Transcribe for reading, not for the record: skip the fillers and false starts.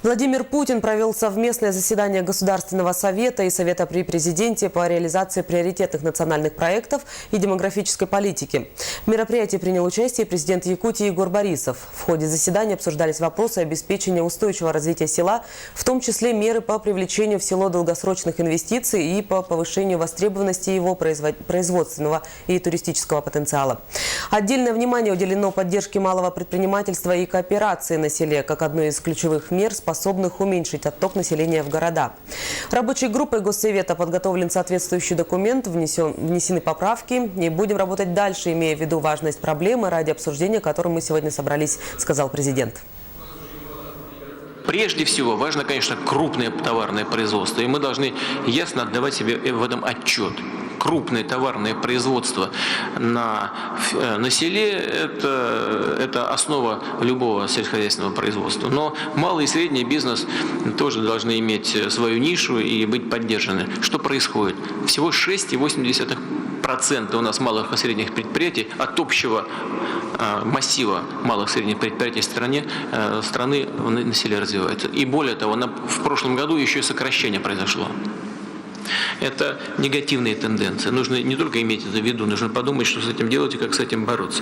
Владимир Путин провел совместное заседание Государственного совета и Совета при президенте по реализации приоритетных национальных проектов и демографической политики. В мероприятии принял участие президент Якутии Егор Борисов. В ходе заседания обсуждались вопросы обеспечения устойчивого развития села, в том числе меры по привлечению в село долгосрочных инвестиций и по повышению востребованности его производственного и туристического потенциала. Отдельное внимание уделено поддержке малого предпринимательства и кооперации на селе, как одной из ключевых мер, способных уменьшить отток населения в города. Рабочей группой Госсовета подготовлен соответствующий документ, внесены поправки, и будем работать дальше, имея в виду важность проблемы, ради обсуждения которой мы сегодня собрались, сказал президент. Прежде всего, важно, конечно, крупное товарное производство, и мы должны ясно отдавать себе в этом отчет. Крупное товарное производство на селе – это основа любого сельскохозяйственного производства. Но малый и средний бизнес тоже должны иметь свою нишу и быть поддержаны. Что происходит? Всего 6,8% у нас малых и средних предприятий от общего массива малых и средних предприятий страны на селе развивается. И более того, в прошлом году еще и сокращение произошло. Это негативные тенденции. Нужно не только иметь это в виду, нужно подумать, что с этим делать и как с этим бороться.